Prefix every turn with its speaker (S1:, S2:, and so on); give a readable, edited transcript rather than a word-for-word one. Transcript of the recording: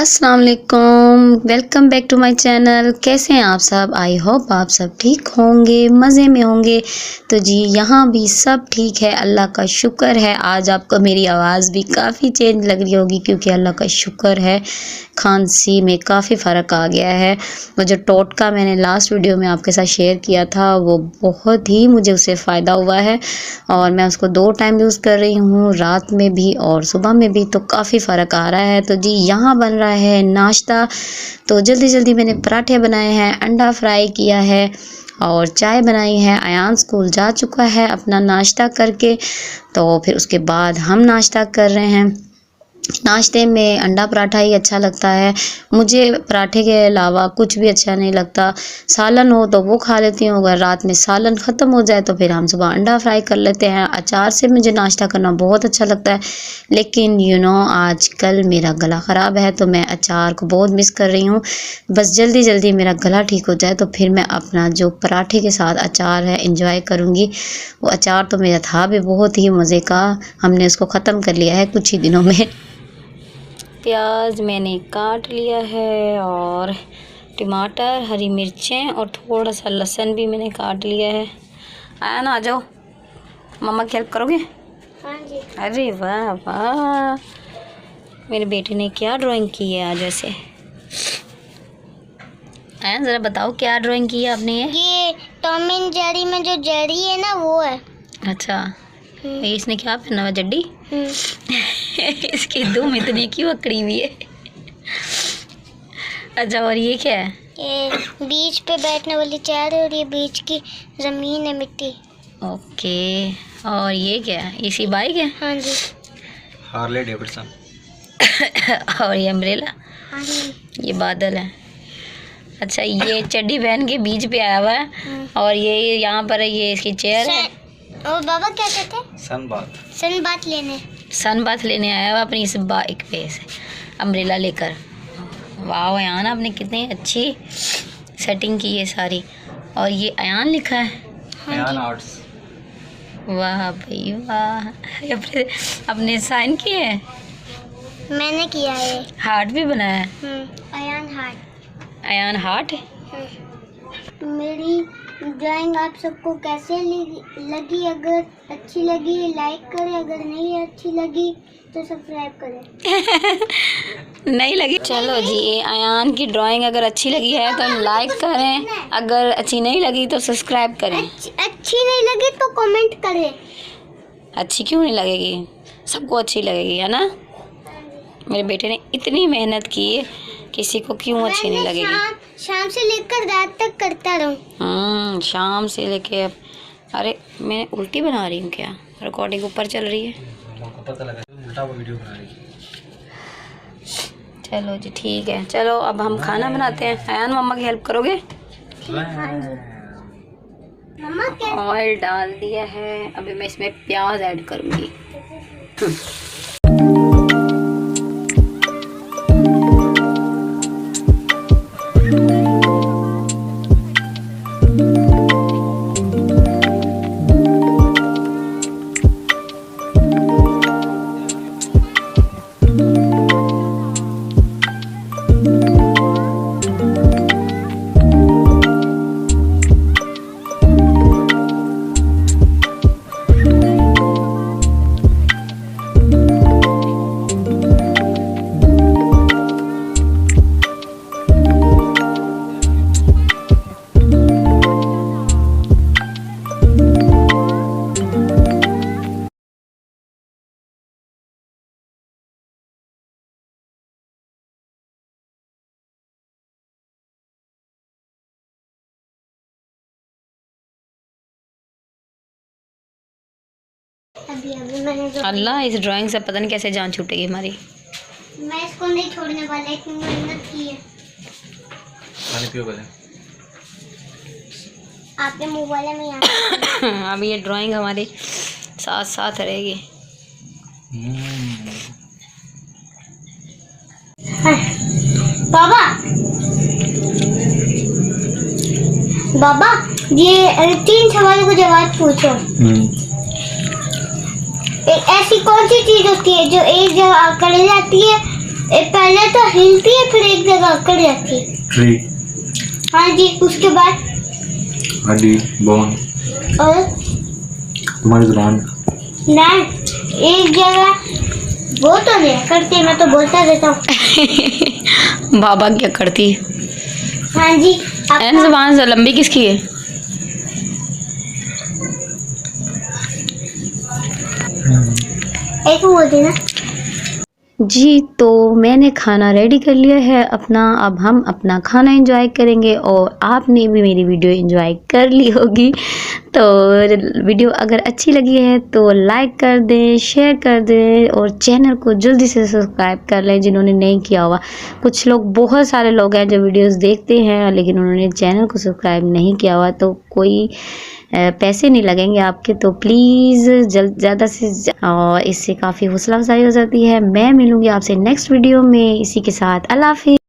S1: अस्सलाम वालेकुम, welcome back to my channel. कैसे हैं आप सब? आई होप आप सब ठीक होंगे, मज़े में होंगे। तो जी यहाँ भी सब ठीक है, अल्लाह का शुक्र है। आज आपको मेरी आवाज़ भी काफ़ी चेंज लग रही होगी क्योंकि अल्लाह का शुक्र है खांसी में काफ़ी फ़र्क आ गया है। वो जो टोटका मैंने लास्ट वीडियो में आपके साथ शेयर किया था वो बहुत ही मुझे उससे फ़ायदा हुआ है और मैं उसको 2 टाइम यूज़ कर रही हूँ, रात में भी और सुबह में भी, तो काफ़ी फ़र्क आ रहा है। तो जी यहाँ बन रहा है नाश्ता। तो जल्दी जल्दी मैंने पराठे बनाए हैं, अंडा फ्राई किया है और चाय बनाई है। अयान स्कूल जा चुका है अपना नाश्ता करके, तो फिर उसके बाद हम नाश्ता कर रहे हैं। नाश्ते में अंडा पराठा ही अच्छा लगता है मुझे, पराठे के अलावा कुछ भी अच्छा नहीं लगता। सालन हो तो वो खा लेती हूँ, अगर रात में सालन ख़त्म हो जाए तो फिर हम सुबह अंडा फ्राई कर लेते हैं। अचार से मुझे नाश्ता करना बहुत अच्छा लगता है, लेकिन आजकल मेरा गला ख़राब है तो मैं अचार को बहुत मिस कर रही हूँ। बस जल्दी जल्दी मेरा गला ठीक हो जाए तो फिर मैं अपना जो पराठे के साथ अचार है इंजॉय करूँगी। वो अचार तो मेरा था भी बहुत ही मज़े का, हमने उसको ख़त्म कर लिया है कुछ ही दिनों में। प्याज मैंने काट लिया है और टमाटर, हरी मिर्चें और थोड़ा सा लहसुन भी मैंने काट लिया है। आया ना, आ जाओ, मम्मा की हेल्प करोगे?
S2: हाँ जी।
S1: अरे वाह वाह, मेरे बेटे ने क्या ड्राइंग की है आज वैसे? आया ज़रा बताओ क्या ड्राइंग की है आपने?
S2: ये टॉम एंड जेरी में जो जेरी है ना वो है।
S1: अच्छा, इसने क्या पहना हुआ, जड्डी? इसकी दुम इतनी क्यों अकड़ी हुई है? अच्छा, और ये क्या है?
S2: ये बीच पे बैठने वाली चेयर है और ये बीच की जमीन है, मिट्टी।
S1: ओके, और ये क्या है? इसी बाइक है?
S2: हाँ जी।
S3: Harley Davidson.
S1: और ये अम्ब्रेला?
S2: हाँ जी।
S1: ये बादल है। अच्छा, ये चड्डी पहन के बीच पे आया हुआ है और ये यहाँ पर है, ये इसकी चेयर है।
S2: और बाबा क्या कहते हैं?
S3: सन बात
S2: लेने।
S1: सन बाथ लेने आया हुआ अपनी इस बाइक पे से अम्ब्रेला लेकर। वाह अयान, आपने कितनी अच्छी सेटिंग की है सारी। और ये अयान लिखा है?
S3: अयान आर्ट्स।
S1: वाह भाई वाह, अपने साइन किए हैं?
S2: मैंने किया है।
S1: हार्ट भी बनाया है?
S2: अयान हार्ट।
S1: अयान हार्ट।
S2: मेरी ड्राइंग आप सबको कैसे लगी? अगर अच्छी लगी लाइक करें, अगर नहीं अच्छी लगी तो सब्सक्राइब करें।
S1: नहीं लगी? चलो जी, ये अयान की ड्राइंग अगर अच्छी लगी है तो लाइक करें, अगर अच्छी नहीं लगी तो सब्सक्राइब करें।
S2: अच्छी नहीं लगी तो कमेंट करें।
S1: अच्छी क्यों नहीं लगेगी? सबको अच्छी लगेगी, है ना? मेरे बेटे ने इतनी मेहनत की है, किसी को क्यों अच्छी नहीं लगेगी?
S2: शाम से लेकर रात तक करता रहूं।
S1: शाम से लेके अब। अरे मैं उल्टी बना रही हूँ क्या? रिकॉर्डिंग ऊपर चल रही है।
S3: पता लगा उल्टा वो वीडियो बना रही है।
S1: चलो जी ठीक है, चलो अब हम खाना बनाते हैं। अयान, मम्मा की हेल्प करोगे? ऑयल डाल दिया है, अभी मैं इसमें प्याज ऐड करूँगी।
S2: अभी मैंने जो
S1: अल्लाह, इस ड्राइंग से पता नहीं कैसे जान छूटेगी हमारी।
S2: मैं इसको नहीं छोड़ने वाला, इतनी मेहनत की है।
S3: पानी पियो पहले।
S2: आपके मोबाइल में यहाँ
S1: अब ये ड्राइंग हमारी साथ साथ रहेगी।
S2: बाबा बाबा ये 3 सवालों को जवाब पूछो। एक ऐसी कौन सी चीज होती है जो एक जगह आकर जाती है पहले तो हिलती है फिर एक जगह अकड़ जाती है।
S3: ट्री,
S2: हाँ जी, उसके बाद
S3: हड्डी, बोन,
S2: और
S3: तुम्हारी जुबान,
S2: ना एक जगह वो तो नहीं करती, मैं तो बोलता रहता हूँ।
S1: बाबा क्या करती?
S2: हाँ जी,
S1: एन ज़बान से लंबी किसकी है?
S2: एक वो देना।
S1: जी, तो मैंने खाना रेडी कर लिया है अपना। अब हम अपना खाना एंजॉय करेंगे और आपने भी मेरी वीडियो एंजॉय कर ली होगी। तो वीडियो अगर अच्छी लगी है तो लाइक कर दें, शेयर कर दें और चैनल को जल्दी से सब्सक्राइब कर लें जिन्होंने नहीं किया हुआ। कुछ लोग, बहुत सारे लोग हैं जो वीडियोस देखते हैं लेकिन उन्होंने चैनल को सब्सक्राइब नहीं किया हुआ, तो कोई पैसे नहीं लगेंगे आपके, तो प्लीज़ ज़्यादा से और इससे काफ़ी हौसला अफजाई हो जाती है। मैं मिलूँगी आपसे नेक्स्ट वीडियो में इसी के साथ। अल्लाह हाफ़िज़।